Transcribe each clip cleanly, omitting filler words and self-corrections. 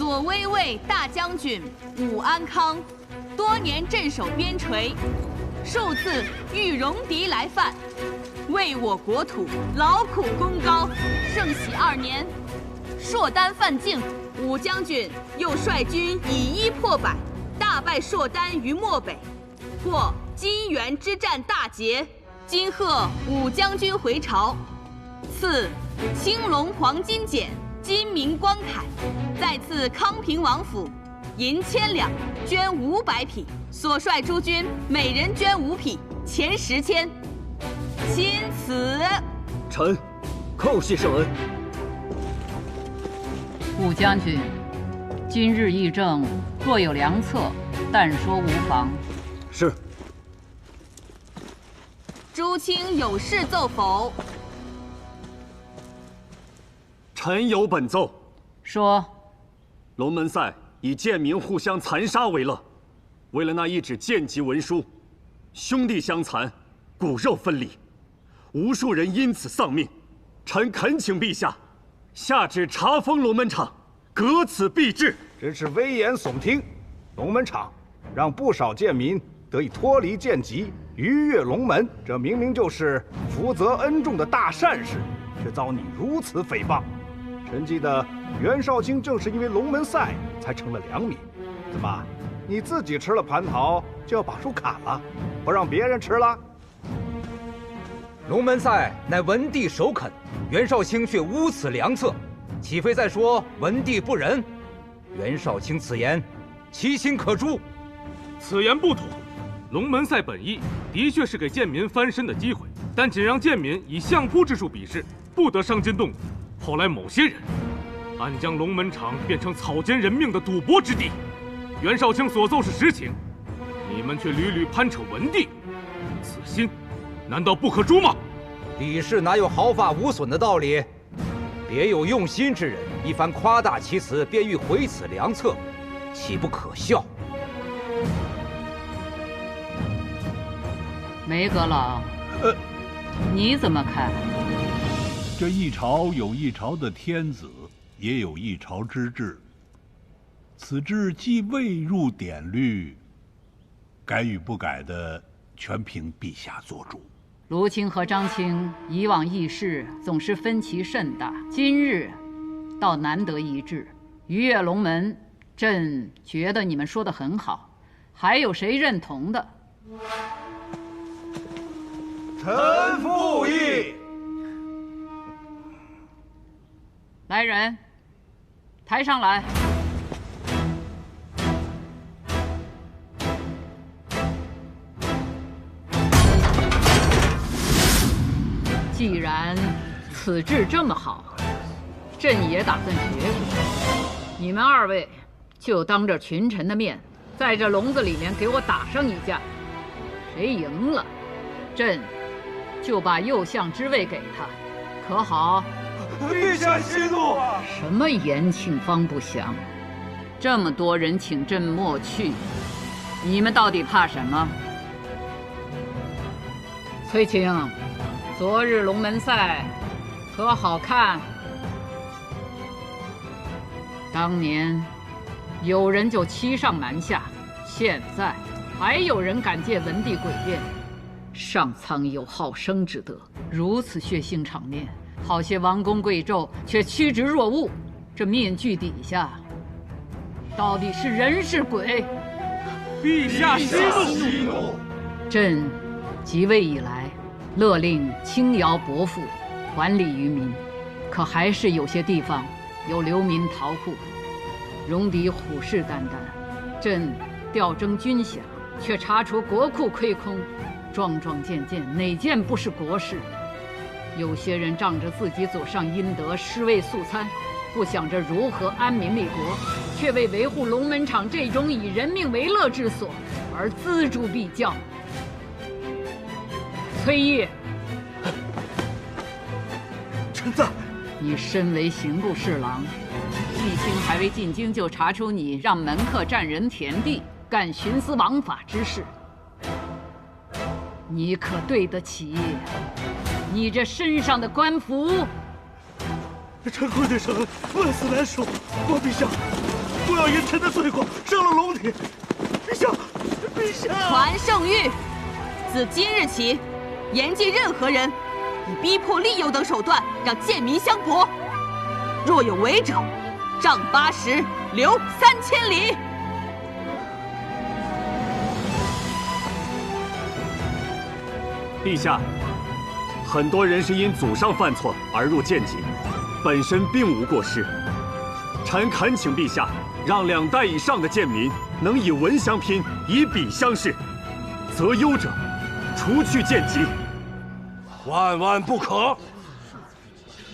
左威卫大将军武安康，多年镇守边陲，数次遇戎狄来犯，为我国土劳苦功高。圣喜2年，硕丹犯境，武将军又率军以一破百，大败硕丹于漠北，获金元之战大捷。今贺武将军回朝，赐青龙黄金简、金明光铠，再赐康平王府银1000两，绢500匹。所率诸军每人绢5匹，钱10千。钦此。臣叩谢圣恩。武将军，今日议政若有良策，但说无妨。是。诸卿有事奏否？臣有本奏。说。龙门赛以贱民互相残杀为乐，为了那一纸贱籍文书，兄弟相残，骨肉分离，无数人因此丧命。臣恳请陛下下旨查封龙门场，革此弊制。真是危言耸听！龙门场让不少贱民得以脱离贱籍，逾越龙门，这明明就是福泽恩重的大善事，却遭你如此诽谤。臣记得袁绍卿正是因为龙门赛才成了良民。怎么，你自己吃了蟠桃就要把树砍了，不让别人吃了？龙门赛乃文帝首肯，袁绍卿却污此良策，岂非在说文帝不仁？袁绍卿此言，其心可诛。此言不妥。龙门赛本意的确是给贱民翻身的机会，但仅让贱民以相扑之术比试，不得伤筋动骨。后来某些人暗将龙门场变成草菅人命的赌博之地。袁绍卿所奏是实情，你们却屡屡攀扯文帝，此心难道不可诛吗？比试哪有毫发无损的道理？别有用心之人一番夸大其词，便欲毁此良策，岂不可笑？梅阁老，你怎么看？这一朝有一朝的天子，也有一朝之治。此制既未入典律，改与不改的，全凭陛下做主。卢青和张青以往议事总是分歧甚大，今日倒难得一致。逾越龙门，朕觉得你们说得很好，还有谁认同的？臣附议。来人，抬上来。既然此制这么好，朕也打算学学。你们2位就当着群臣的面，在这笼子里面给我打上一架。谁赢了，朕就把右相之位给他，可好？陛下息怒！什么延庆方不祥？这么多人请朕莫去，你们到底怕什么？崔青，昨日龙门赛可好看？当年有人就欺上瞒下，现在还有人敢借文帝诡辩。上苍有好生之德，如此血腥场面，好些王公贵胄却趋之若鹜。这面具底下到底是人是鬼？陛下息怒！朕即位以来，勒令轻徭薄赋，还礼于民，可还是有些地方有流民逃户，戎狄虎视眈眈。朕调征军饷，却查出国库亏空，桩桩件件哪件不是国事？有些人仗着自己祖上阴德，尸位素餐，不想着如何安民立国，却为维护龙门场这种以人命为乐之所而锱铢必较。崔毅，臣在。你身为刑部侍郎，季青还未进京就查出你让门客占人田地，干徇私枉法之事，你可对得起你这身上的官服？臣跪对圣恩，万死难恕，国陛下。不要因臣的罪过伤了龙体。陛下，陛下！传圣谕，自今日起，严禁任何人以逼迫、利诱等手段让贱民相搏。若有违者，杖80，流3000里。陛下，很多人是因祖上犯错而入贱籍，本身并无过失。臣恳请陛下，让2代以上的贱民能以文相拼，以笔相视，择优者除去贱籍。万万不可！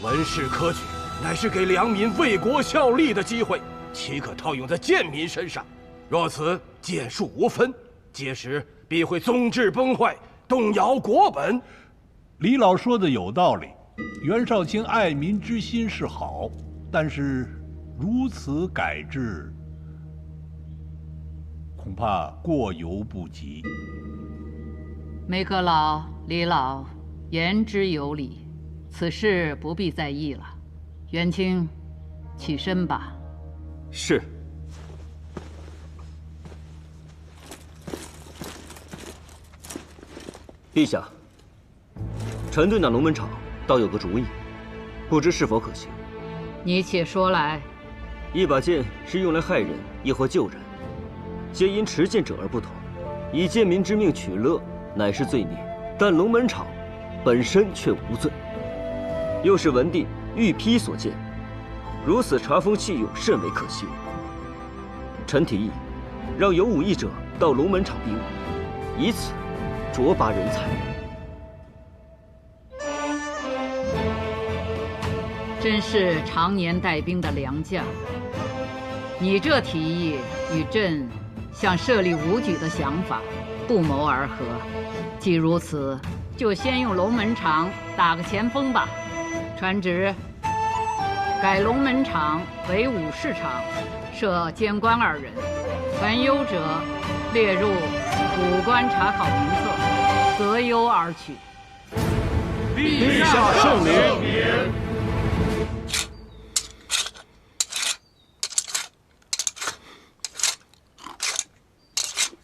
文士科举乃是给良民为国效力的机会，岂可套用在贱民身上？若此剑术无分，届时必会宗制崩坏，动摇国本。李老说的有道理，袁绍卿爱民之心是好，但是如此改制，恐怕过犹不及。梅阁老、李老言之有理，此事不必在意了。元清，起身吧。是。陛下，臣对那龙门场倒有个主意，不知是否可行。你且说来。一把剑是用来害人，亦或救人，皆因持剑者而不同。以贱民之命取乐，乃是罪孽，但龙门场本身却无罪，又是文帝御批所建，如此察风弃用，甚为可惜。臣提议，让有武艺者到龙门场比武，以此卓拔人才。真是常年带兵的良将，你这提议与朕想设立武举的想法不谋而合。既如此，就先用龙门场打个前锋吧。传旨，改龙门场为武士场，设监官2人，凡优者列入武官查考名册，择优而取。陛下圣明。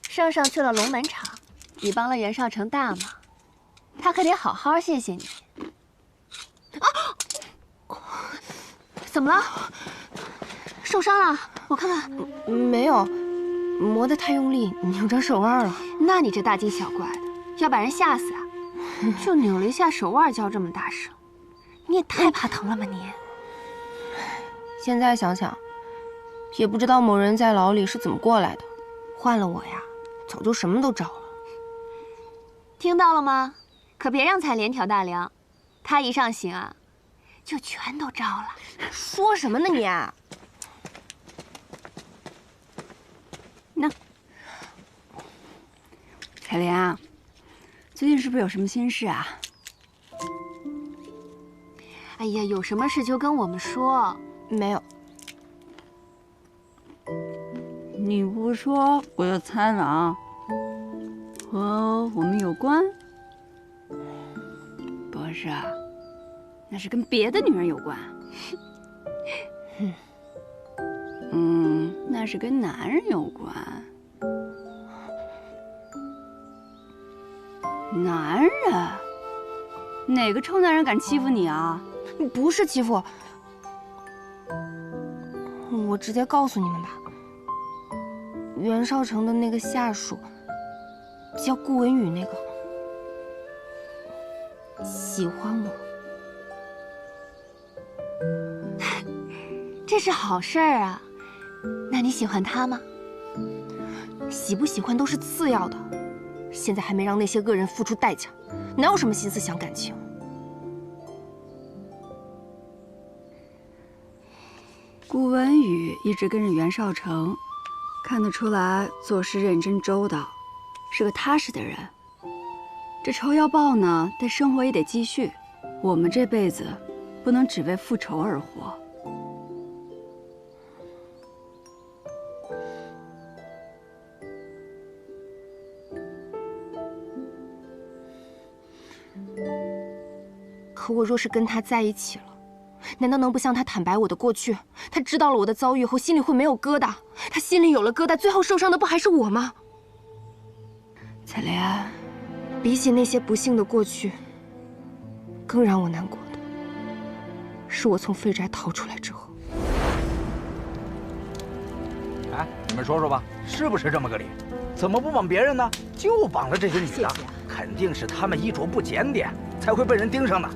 圣上去了龙门场，你帮了袁绍成大忙，他可得好好谢谢你。怎么了？受伤了？我看看。没有，磨得太用力，扭着手腕了。那你这大惊小怪的，要把人吓死啊！就扭了一下手腕，叫这么大声，你也太怕疼了吧你！现在想想，也不知道某人在牢里是怎么过来的。换了我呀，早就什么都着了。听到了吗？可别让彩莲挑大梁，他一上刑啊，就全都着了。说什么呢你？那彩莲啊，最近是不是有什么心事啊？哎呀，有什么事就跟我们说。没有。你不说我就猜了啊，和我们有关？不是啊，那是跟别的女人有关。那是跟男人有关。男人？哪个臭男人敢欺负你啊？不是欺负，我直接告诉你们吧。袁绍成的那个下属，叫顾文宇，那个喜欢我。这是好事儿啊。那你喜欢他吗？喜不喜欢都是次要的，现在还没让那些恶人付出代价，哪有什么心思想感情？顾文宇一直跟着袁绍成，看得出来做事认真周到，是个踏实的人。这仇要报呢，但生活也得继续。我们这辈子不能只为复仇而活。可我若是跟他在一起了，难道能不向他坦白我的过去？他知道了我的遭遇后，心里会没有疙瘩。他心里有了疙瘩，最后受伤的不还是我吗？采雷安，比起那些不幸的过去，更让我难过的是我从废宅逃出来之后。哎，你们说说吧，是不是这么个理？怎么不绑别人呢？就绑了这些女的，肯定是她们衣着不检点，才会被人盯上的。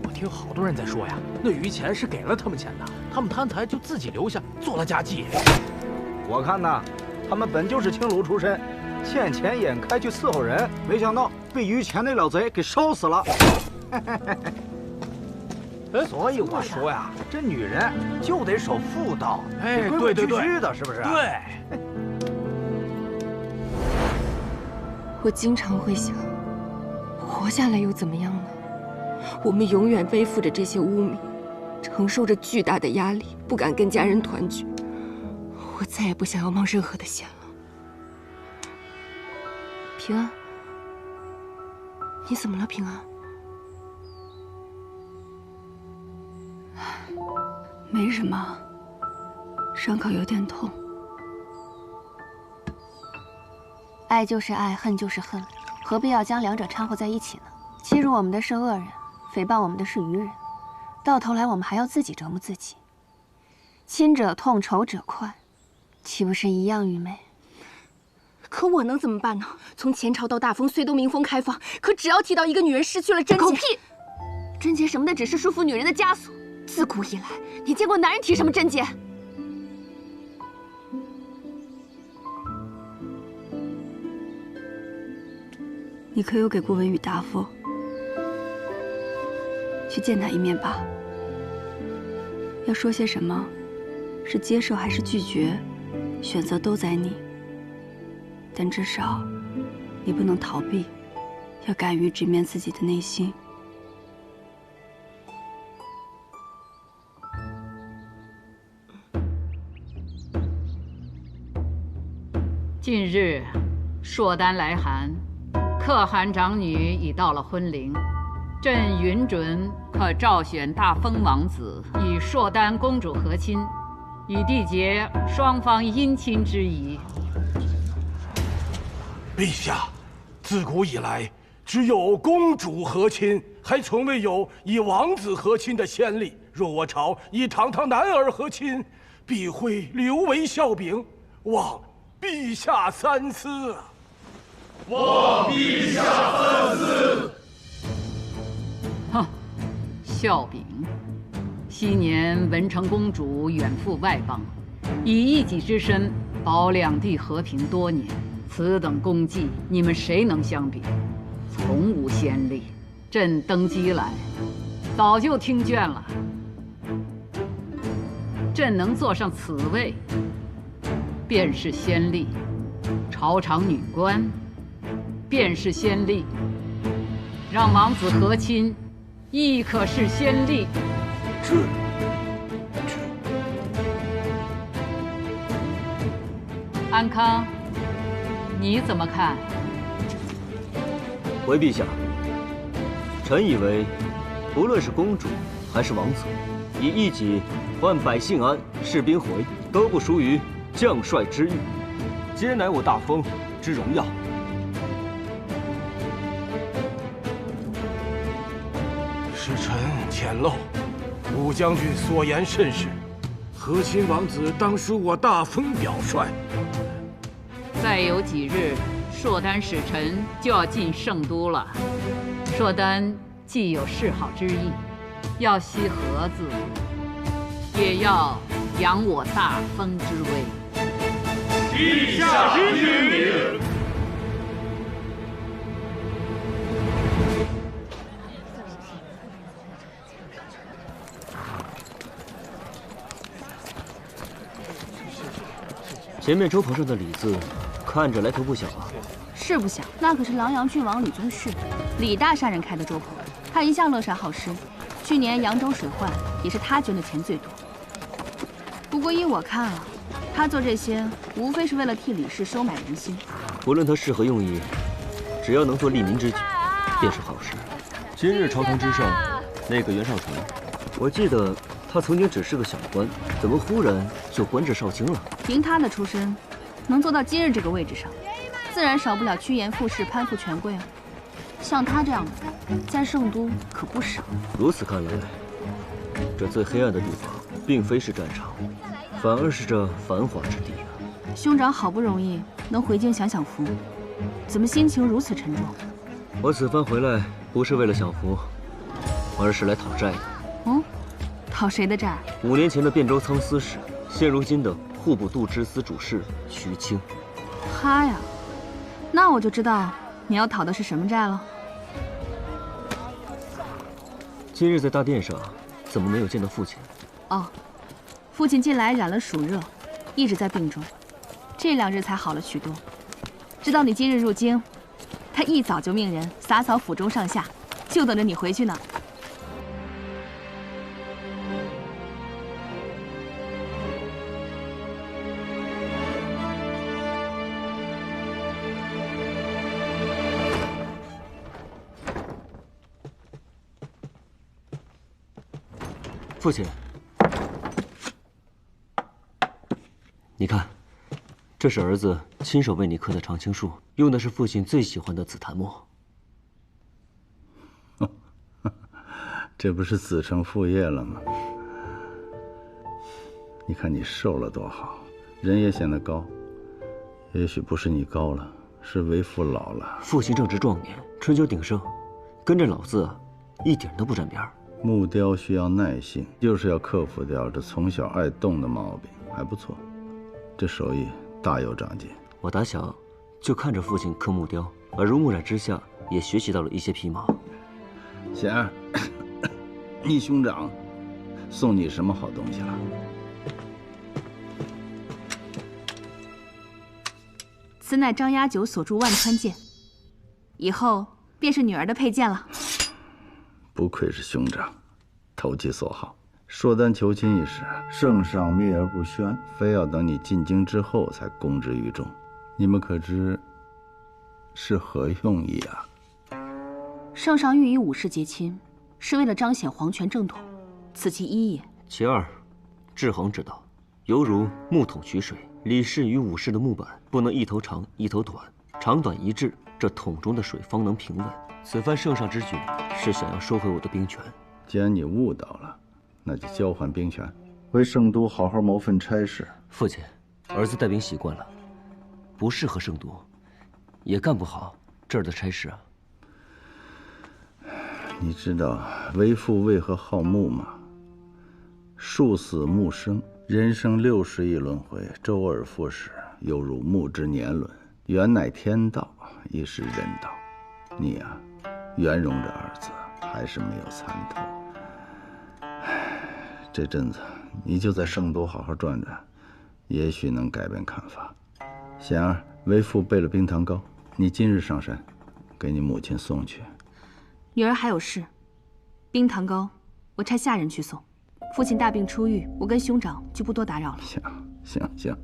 我听好多人在说呀，那余钱是给了他们钱的，他们摊台就自己留下做了家妓。我看呐，他们本就是青楼出身，见钱眼开去伺候人，没想到被余钱那老贼给烧死了。所以我说呀，这女人就得守妇道，哎，规规矩矩的，是不是？对。我经常会想，活下来又怎么样呢？我们永远背负着这些污名，承受着巨大的压力，不敢跟家人团聚。我再也不想要冒任何的险了。平安，你怎么了？平安？没什么，伤口有点痛。爱就是爱，恨就是恨，何必要将两者掺和在一起呢？欺辱我们的是恶人，诽谤我们的是愚人，到头来我们还要自己折磨自己。亲者痛，仇者快，岂不是一样愚昧？可我能怎么办呢？从前朝到大封，虽都民风开放，可只要提到一个女人失去了贞洁，狗屁！贞洁什么的，只是束缚女人的枷锁。自古以来，你见过男人提什么贞洁？你可有给顾文宇答复？去见他一面吧。要说些什么，是接受还是拒绝，选择都在你。但至少，你不能逃避，要敢于直面自己的内心。近日，朔丹来函，可汗长女已到了婚龄，朕允准可召选大封王子与朔丹公主和亲，以缔结双方姻亲之谊。陛下，自古以来，只有公主和亲，还从未有以王子和亲的先例。若我朝以堂堂男儿和亲，必会留为笑柄，望陛下三思。望陛下三思。哼，笑柄！昔年文成公主远赴外邦，以一己之身保两地和平多年，此等功绩，你们谁能相比？从无先例。朕登基来，早就听倦了。朕能坐上此位，便是先例；朝场女官，便是先例；让王子和亲，亦可是先例。安康，你怎么看？回陛下，臣以为，不论是公主还是王子，以一己换百姓安、士兵回，都不输于将帅之誉，皆乃我大封之荣耀。是臣浅陋，武将军所言甚是。和亲王子当属我大封表率。再有几日，朔丹使臣就要进圣都了。朔丹既有示好之意，要惜和字，也要扬我大封之威。陛下之命。前面周棚上的李字，看着来头不小啊。是不小，那可是琅琊郡王李宗旭，李大善人开的粥棚，他一向乐善好施，去年扬州水患也是他捐的钱最多。不过依我看啊，他做这些无非是为了替李氏收买人心。无论他是何用意，只要能做利民之举，便是好事。今日朝堂之上，那个袁绍成，我记得他曾经只是个小官，怎么忽然就官至少卿了？凭他的出身，能坐到今日这个位置上，自然少不了趋炎附势、攀附权贵啊。像他这样的，在圣都可不少。如此看来，这最黑暗的地方，并非是战场，反而是这繁华之地啊。兄长好不容易能回京享享福，怎么心情如此沉重？我此番回来，不是为了享福，而是来讨债的。哦，讨谁的债？5年前的汴州仓司使，现如今的户部度支司主事徐清。他呀，那我就知道你要讨的是什么债了。今日在大殿上，怎么没有见到父亲？哦，父亲近来染了暑热，一直在病中，这2日才好了许多。知道你今日入京，他一早就命人洒扫府中上下，就等着你回去呢。父亲，你看，这是儿子亲手为你刻的常青树，用的是父亲最喜欢的紫檀木。这不是子承父业了吗？你看你瘦了多好，人也显得高。也许不是你高了，是为父老了。父亲正值壮年，春秋鼎盛，跟着老子一点都不沾边儿。木雕需要耐性，就是要克服掉这从小爱动的毛病，还不错，这手艺大有长进。我打小就看着父亲刻木雕，耳濡目染之下，也学习到了一些皮毛。贤儿，你兄长送你什么好东西了？此乃张押九所铸万川剑，以后便是女儿的佩剑了。不愧是兄长，投其所好。说单求亲一事，圣上秘而不宣，非要等你进京之后才公之于众。你们可知是何用意啊？圣上欲与武士结亲，是为了彰显皇权正统，此其一也。其二，制衡之道，犹如木桶取水，李氏与武士的木板不能一头长一头短，长短一致，这桶中的水方能平稳。此番圣上之举，是想要收回我的兵权。既然你悟到了，那就交还兵权，回圣都好好谋份差事。父亲，儿子带兵习惯了，不适合圣都，也干不好这儿的差事啊。你知道为父为何好木吗？树死木生，人生60亿轮回，周而复始，犹如木之年轮。缘乃天道，亦是人道。你呀，圆融这二字还是没有参透。这阵子你就在圣都好好转转，也许能改变看法。贤儿，为父备了冰糖糕，你今日上山，给你母亲送去。女儿还有事，冰糖糕我差下人去送。父亲大病初愈，我跟兄长就不多打扰了。行。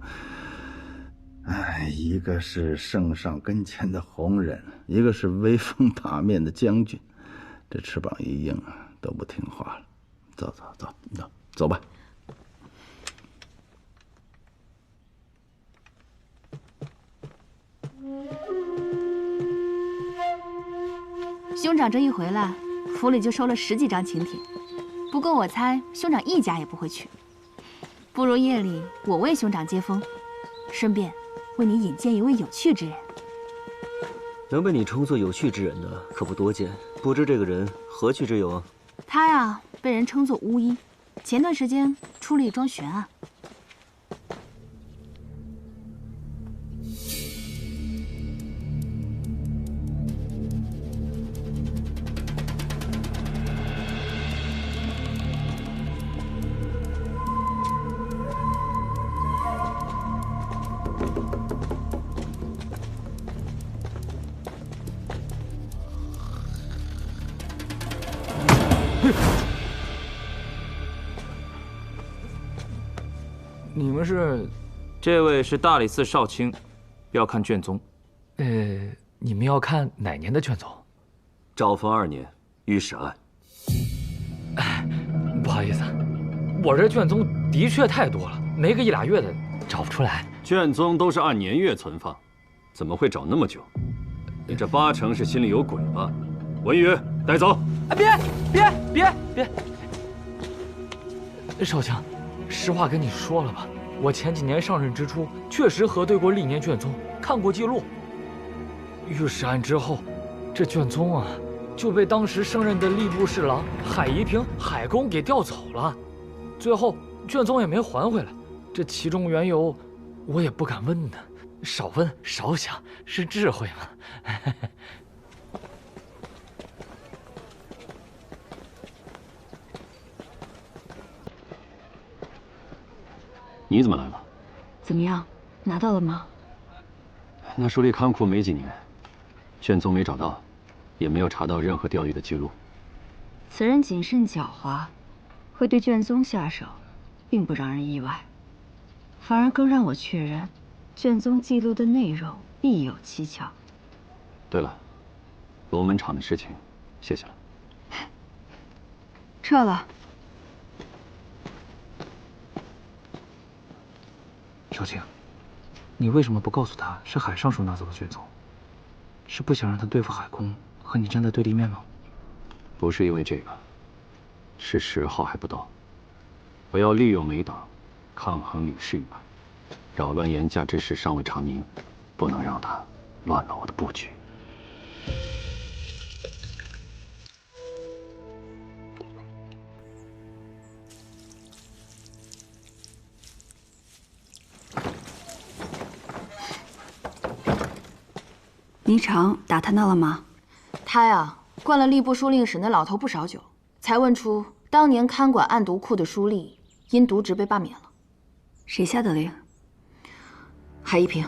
哎，一个是圣上跟前的红人，一个是威风八面的将军，这翅膀一硬啊，都不听话了。走吧。兄长这一回来，府里就收了10几张请帖。不过我猜兄长一家也不会去，不如夜里我为兄长接风，顺便为你引荐一位有趣之人。能被你称作有趣之人的可不多见，不知这个人何去之有啊？他呀，被人称作巫医，前段时间出了一桩悬案。你们是？这位是大理寺少卿，要看卷宗。你们要看哪年的卷宗？昭丰2年御史案。不好意思。我这卷宗的确太多了，没个1、2月的找不出来。卷宗都是按年月存放，怎么会找那么久？你这8成是心里有鬼吧？文宇，带走。别！少卿，实话跟你说了吧，我前几年上任之初，确实核对过历年卷宗，看过记录。御史案之后，这卷宗啊，就被当时升任的吏部侍郎海夷平海公给调走了，最后卷宗也没还回来。这其中缘由，我也不敢问呢。少问少想是智慧嘛。你怎么来了？怎么样，拿到了吗？那书吏看库没几年，卷宗没找到，也没有查到任何调阅的记录。此人谨慎狡猾，会对卷宗下手，并不让人意外，反而更让我确认，卷宗记录的内容必有蹊跷。对了，龙门场的事情，谢谢了。撤了。少卿，你为什么不告诉他是海尚书拿走的卷宗？是不想让他对付海公，和你站在对立面吗？不是因为这个，是时候还不到。我要利用美党，抗衡李氏一派，扰乱严家之事尚未查明，不能让他乱了我的布局。霓裳打探到了吗？他呀，灌了吏部书令史那老头不少酒，才问出当年看管案牍库的书吏因渎职被罢免了。谁下的令？海夷平。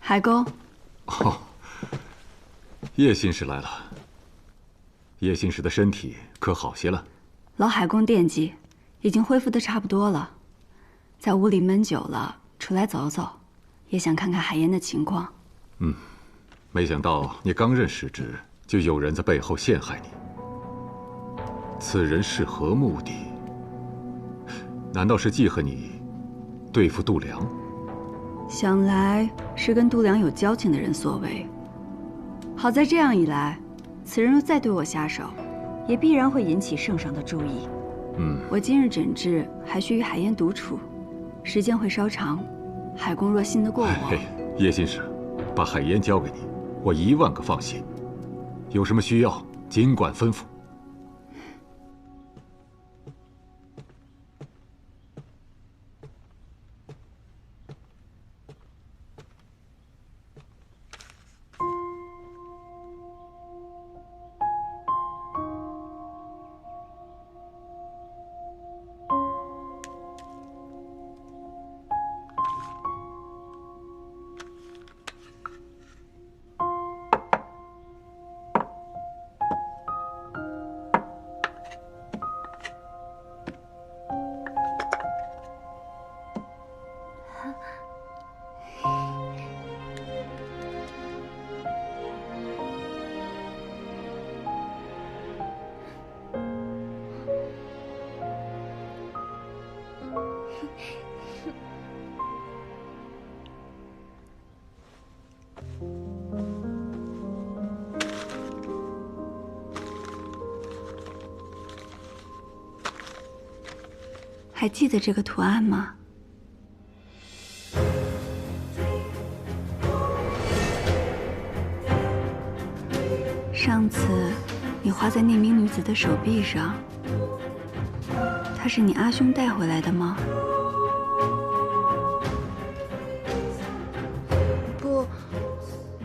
海公，哦，叶信使来了。叶信使的身体可好些了？老海公惦记，已经恢复的差不多了。在屋里闷久了，出来走走，也想看看海燕的情况。没想到你刚任使职，就有人在背后陷害你。此人是何目的？难道是记恨你对付度量？想来是跟度量有交情的人所为。好在这样一来，此人若再对我下手，也必然会引起圣上的注意。我今日诊治还需与海燕独处，时间会稍长。海公若信得过我，叶信使，把海燕交给你，我10000个放心。有什么需要，尽管吩咐。还记得这个图案吗？上次你画在那名女子的手臂上，她是你阿兄带回来的吗？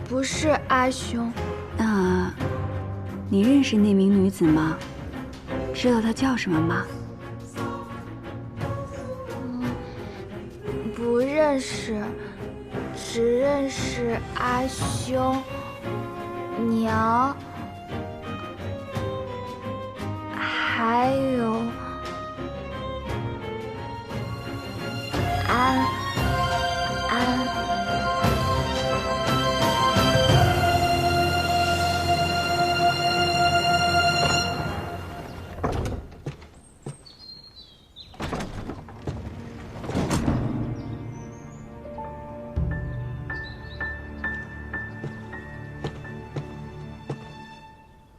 不是阿兄。那，你认识那名女子吗？知道她叫什么吗？不认识，只认识阿兄。娘，还有安。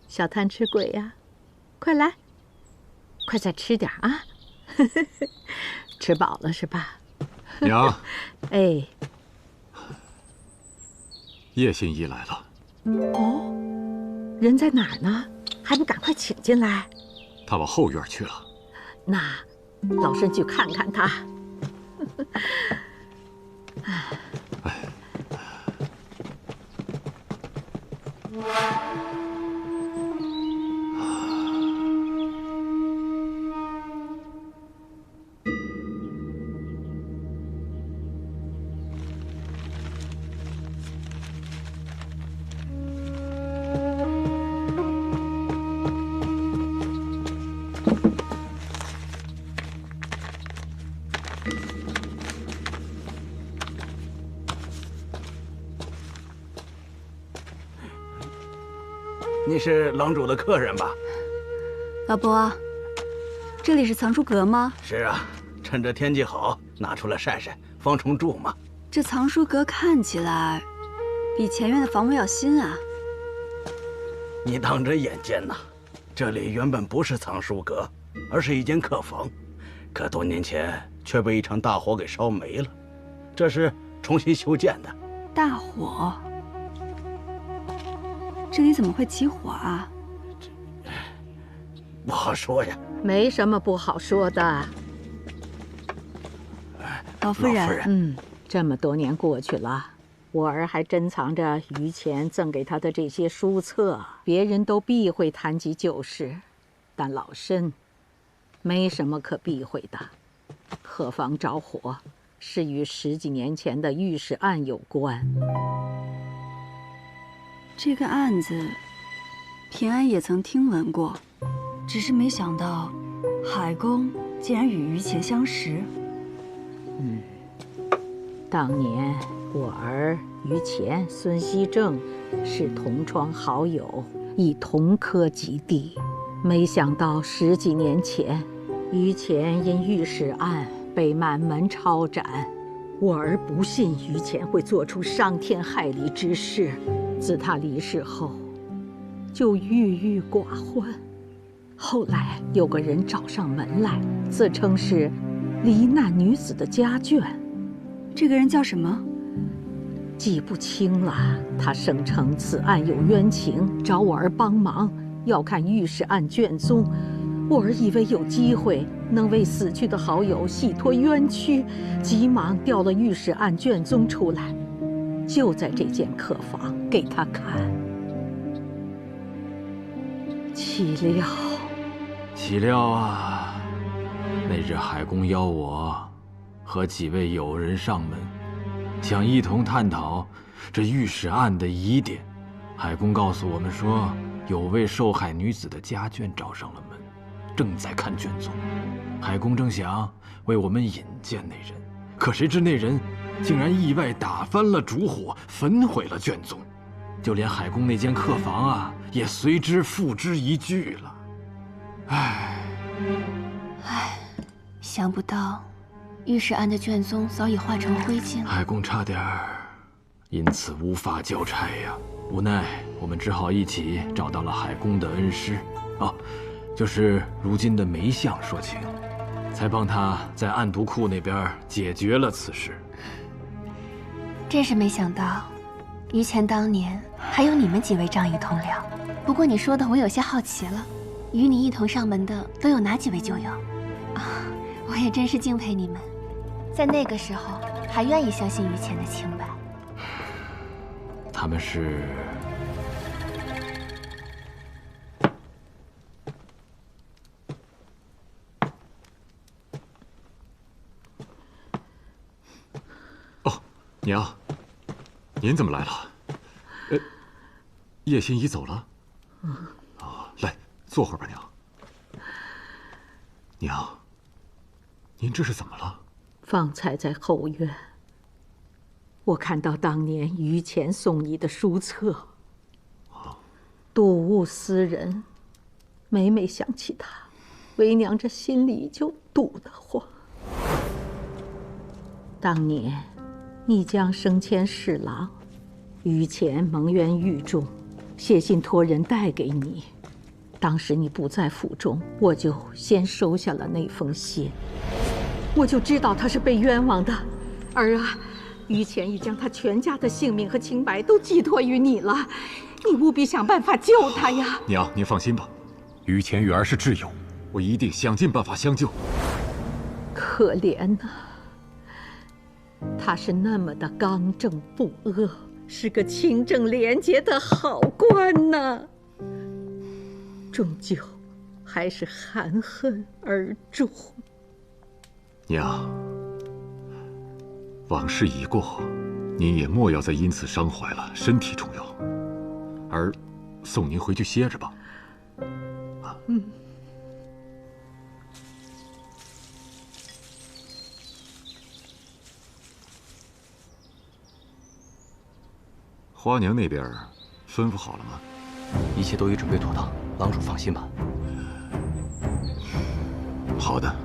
小贪吃鬼呀，快来，快再吃点啊！吃饱了是吧？娘，哎，叶信一来了。哦，人在哪儿呢？还不赶快请进来？他往后院去了。那老身去看看他。你是郎主的客人吧？老伯，这里是藏书阁吗？是啊，趁着天气好，拿出来晒晒，防虫蛀嘛。这藏书阁看起来比前院的房屋要新啊。你当真眼尖呐！这里原本不是藏书阁，而是一间客房，可多年前却被一场大火给烧没了，这是重新修建的。大火？这里怎么会起火啊？不好说呀。没什么不好说的。老夫人，这么多年过去了，我儿还珍藏着于前赠给他的这些书册，别人都避讳谈及旧事，但老身没什么可避讳的。客房着火是与10几年前的御史案有关。这个案子，平安也曾听闻过，只是没想到海公竟然与于前相识。当年我儿于前、孙熙正是同窗好友，亦同科及第。没想到10几年前，于前因御史案被满门抄斩，我儿不信于前会做出伤天害理之事。自他离世后，就郁郁寡欢。后来有个人找上门来，自称是罹难女子的家眷。这个人叫什么？记不清了。他声称此案有冤情，找我儿帮忙，要看御史案卷宗。我儿以为有机会能为死去的好友洗脱冤屈，急忙调了御史案卷宗出来，就在这间客房给他看。岂料啊！那日海公邀我和几位友人上门，想一同探讨这御史案的疑点。海公告诉我们说，有位受害女子的家眷找上了门，正在看卷宗。海公正想为我们引荐那人，可谁知那人竟然意外打翻了烛火，焚毁了卷宗，就连海公那间客房啊，也随之付之一炬了。想不到御史案的卷宗早已化成灰烬了。海公差点因此无法交差呀，无奈我们只好一起找到了海公的恩师，就是如今的梅相说情，才帮他在案牍库那边解决了此事。真是没想到，于前当年还有你们几位仗义同僚。不过你说的我有些好奇了，与你一同上门的都有哪几位旧友？我也真是敬佩你们，在那个时候还愿意相信于前的清白。他们是……娘，您怎么来了？叶心怡走了。来，坐会儿吧，娘。娘，您这是怎么了？方才在后院，我看到当年于谦送你的书册，睹物思人，每每想起他，为娘这心里就堵得慌。当年你将升迁侍郎，于谦蒙冤狱中，写信托人带给你。当时你不在府中，我就先收下了那封信。我就知道他是被冤枉的，儿啊，于谦已将他全家的性命和清白都寄托于你了，你务必想办法救他呀！娘，您放心吧，于谦与儿是挚友，我一定想尽办法相救。可怜呐，他是那么的刚正不阿，是个清正廉洁的好官呐，终究还是含恨而终。娘，往事已过，您也莫要再因此伤怀了。身体重要，儿送您回去歇着吧。花娘那边吩咐好了吗？一切都已准备妥当，郎主放心吧。好的，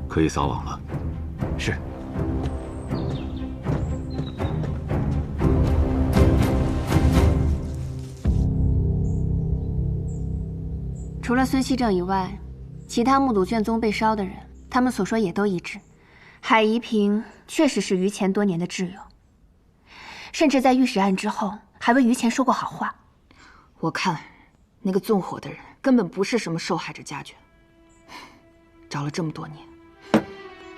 可以撒网了。是。除了孙熙正以外，其他目睹卷宗被烧的人，他们所说也都一致。海夷平确实是于谦多年的挚友，甚至在御史案之后，还为于谦说过好话。我看，那个纵火的人根本不是什么受害者家眷，找了这么多年，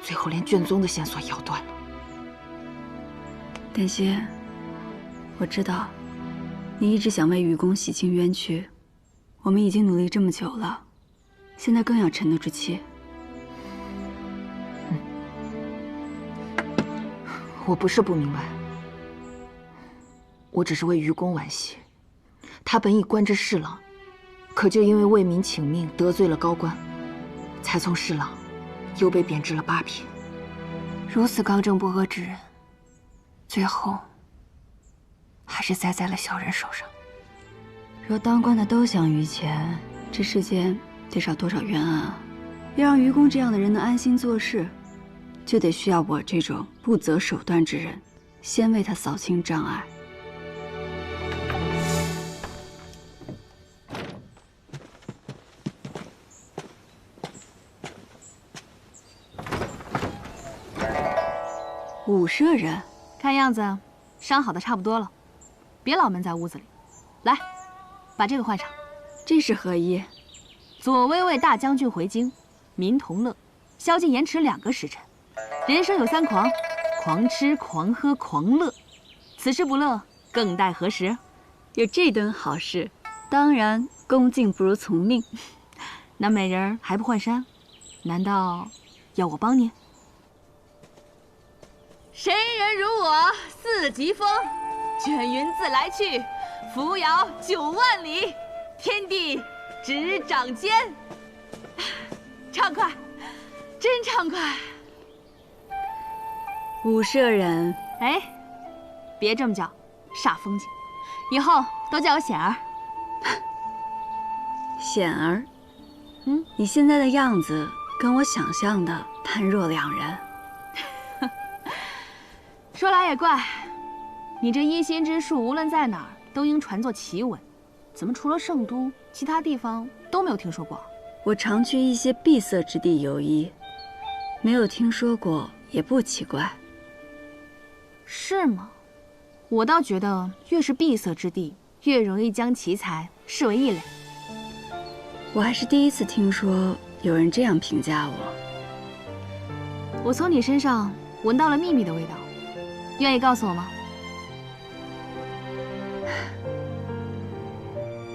最后连卷宗的线索也要断了。典熙，我知道，你一直想为愚公洗清冤屈，我们已经努力这么久了，现在更要沉得住气。我不是不明白，我只是为愚公惋惜。他本已官至侍郎，可就因为为民请命得罪了高官，才从侍郎又被贬至了八品。如此刚正不阿之人，最后还是栽在了小人手上。若当官的都想于谦，这世间得少多少冤案啊！要让愚公这样的人能安心做事，就得需要我这种不择手段之人，先为他扫清障碍。武舍人，看样子伤好的差不多了，别老闷在屋子里。来，把这个换上。这是何意？左威卫大将军回京，民同乐，宵禁延迟2个时辰。人生有3狂：狂吃、狂喝、狂乐。此时不乐，更待何时？有这顿好事，当然恭敬不如从命。那美人儿还不换衫？难道要我帮您？谁人如我4级风，卷云自来去，扶摇9万里，天地执掌间。畅快，真畅快。武舍人，哎，别这么叫，煞风景。以后都叫我显儿。显儿，你现在的样子跟我想象的判若两人。说来也怪，你这医心之术，无论在哪儿都应传作奇闻，怎么除了圣都，其他地方都没有听说过？我常去一些闭塞之地游医，没有听说过也不奇怪。是吗？我倒觉得越是闭塞之地，越容易将奇才视为异类。我还是第一次听说有人这样评价我。我从你身上闻到了秘密的味道。愿意告诉我吗？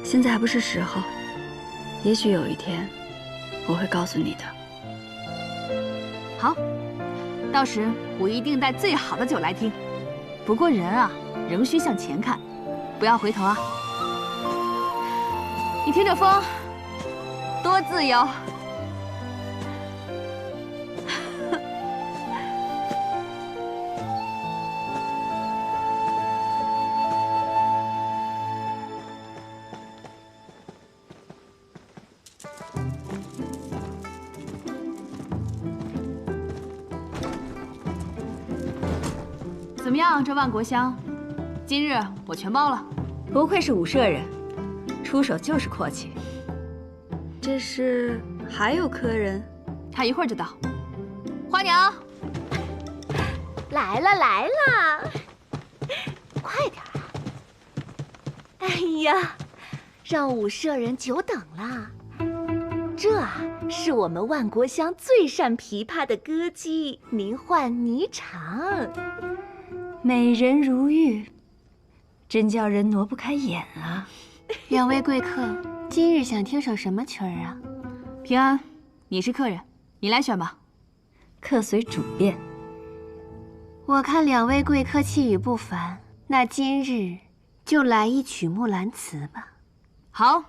现在还不是时候，也许有一天我会告诉你的。好，到时我一定带最好的酒来听。不过人啊，仍需向前看，不要回头啊！你听着风，多自由。怎么样，这万国香，今日我全包了。不愧是武舍人，出手就是阔气。这是还有客人？他一会儿就到。花娘，来了来了，快点啊！哎呀，让武舍人久等了。这啊，是我们万国香最善琵琶的歌姬，名唤霓裳。美人如玉，真叫人挪不开眼啊！两位贵客，今日想听首什么曲儿啊？平安，你是客人，你来选吧。客随主便。我看两位贵客气宇不凡，那今日就来一曲《木兰辞》吧。好，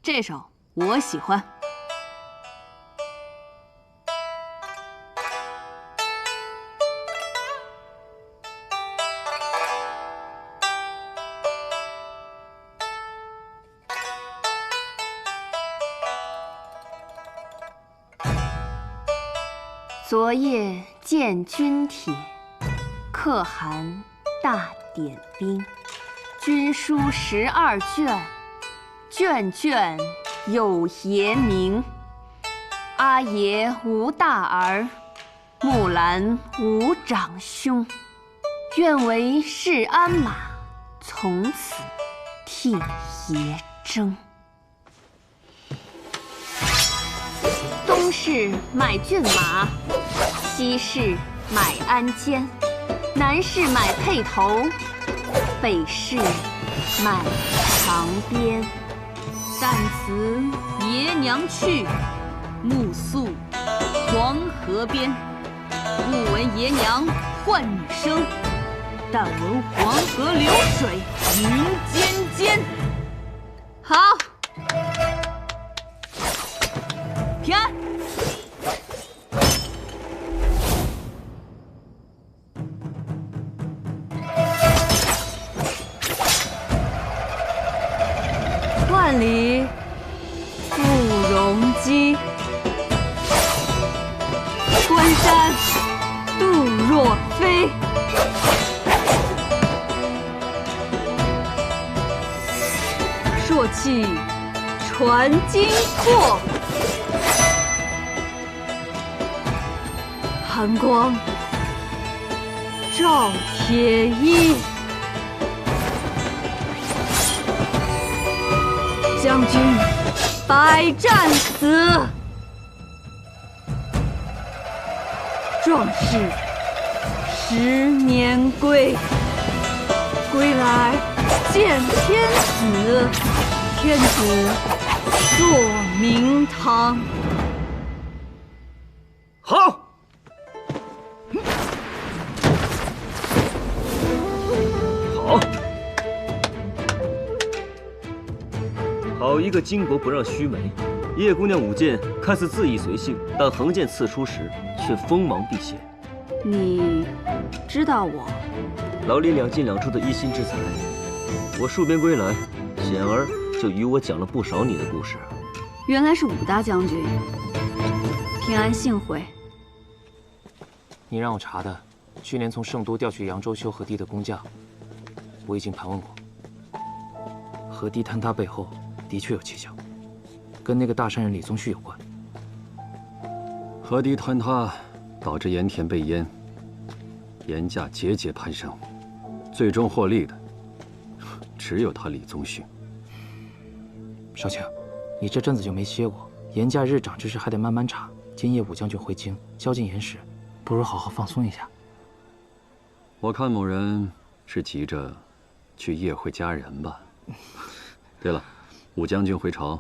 这首我喜欢。昨夜见军帖，可汗大点兵。军书12卷，卷卷有爷名。阿爷无大儿，木兰无长兄。愿为市鞍马，从此替爷征。东市买骏马，西市买鞍鞯，南市买辔头，北市买长鞭。但辞爷娘去，暮宿黄河边。不闻爷娘唤女声，但闻黄河流水云间间。好，平安。万里赴戎机，关山度若飞。朔气传金阔，寒光照铁衣。将军百战死，壮士10年归。归来见天子，天子坐明堂。好。好。好一个巾帼不让须眉！叶姑娘舞剑看似恣意随性，但横剑刺出时却锋芒毕现。你知道我？老李2进2出的一心之才，我戍边归来，显而就与我讲了不少你的故事。原来是武大将军，平安幸会。你让我查的，去年从圣都调去扬州修河堤的工匠，我已经盘问过。河堤坍塌背后的确有蹊跷，跟那个大善人李宗旭有关。河堤坍塌导致盐田被淹，盐价节节攀升，最终获利的只有他李宗旭。少卿，你这阵子就没歇过，盐价日涨之事还得慢慢查。今夜武将军回京，宵禁盐时，不如好好放松一下。我看某人是急着去夜会佳人吧。对了，武将军回朝，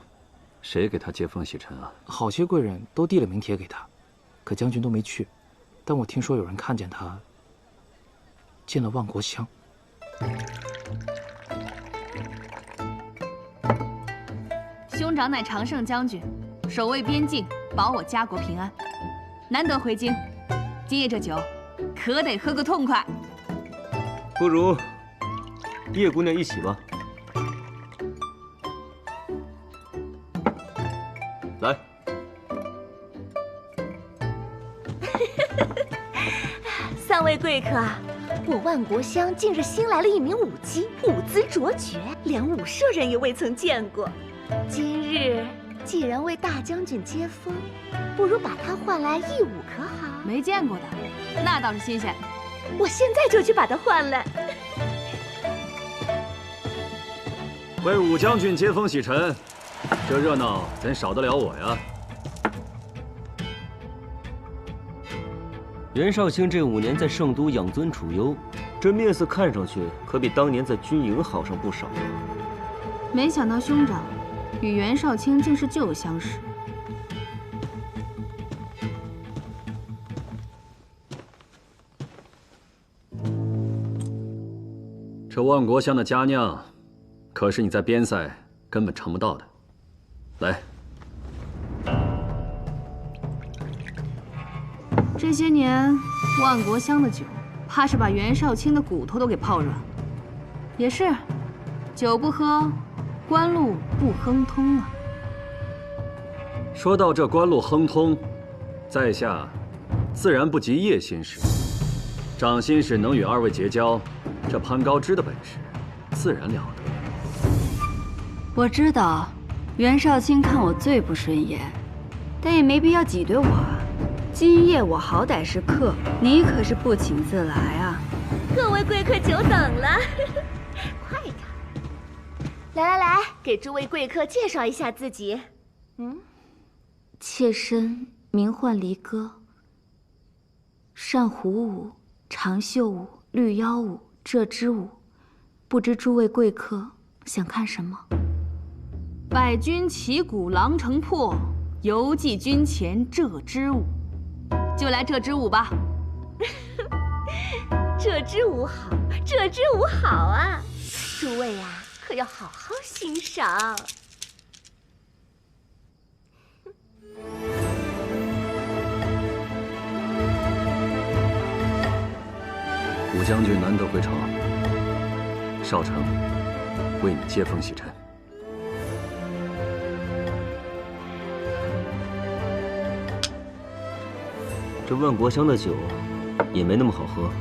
谁给他接风洗尘啊？好些贵人都递了名帖给他，可将军都没去。但我听说有人看见他进了万国香。兄长乃常胜将军，守卫边境，保我家国平安。难得回京，今夜这酒可得喝个痛快。不如叶姑娘一起吧。来。三位贵客，我万国乡近日新来了一名武姬，舞姿卓绝，连武舍人也未曾见过。今日既然为大将军接风，不如把他换来一舞可好？没见过的，那倒是新鲜。我现在就去把他换来。为武将军接风洗尘，这热闹怎少得了我呀？袁绍卿这5年在圣都养尊处优，这面色看上去可比当年在军营好上不少。没想到兄长与袁绍卿竟是旧相识。这万国香的佳酿，可是你在边塞根本尝不到的。来，这些年万国香的酒，怕是把袁绍卿的骨头都给泡软了。也是，酒不喝，官路不亨通啊。说到这官路亨通，在下自然不及叶新使。长新使能与2位结交，这攀高枝的本事，自然了得。我知道，袁绍卿看我最不顺眼，但也没必要挤兑我啊。今夜我好歹是客，你可是不请自来啊！各位贵客久等了，快点！来，给诸位贵客介绍一下自己。妾身名唤离歌，善胡舞、长袖舞、绿腰舞、这支舞，不知诸位贵客想看什么？百军旗鼓狼城破，犹记军前这支舞。就来这支舞吧。这支舞好，这支舞好啊！诸位啊，可要好好欣赏。武将军难得回朝，少城为你接风洗尘。这万国香的酒也没那么好喝。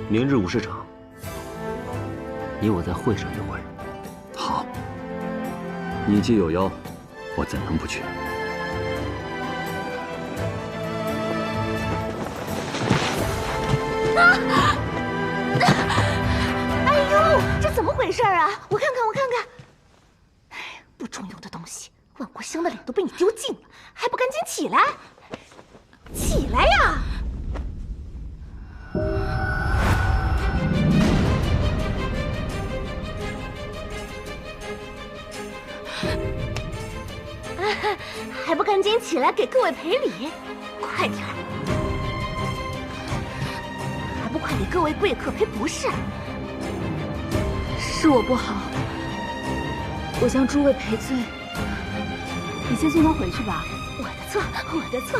明日武士场，你我再会上一回。好，你既有邀，我怎能不去？哎呦，这怎么回事啊？我看看。哎，不中用的东西，万国香的脸都被你丢尽了，还不赶紧起来！起来呀！还不赶紧起来给各位赔礼！快点儿！还不快给各位贵客赔不是？是我不好，我向诸位赔罪。你先送他回去吧。我的错。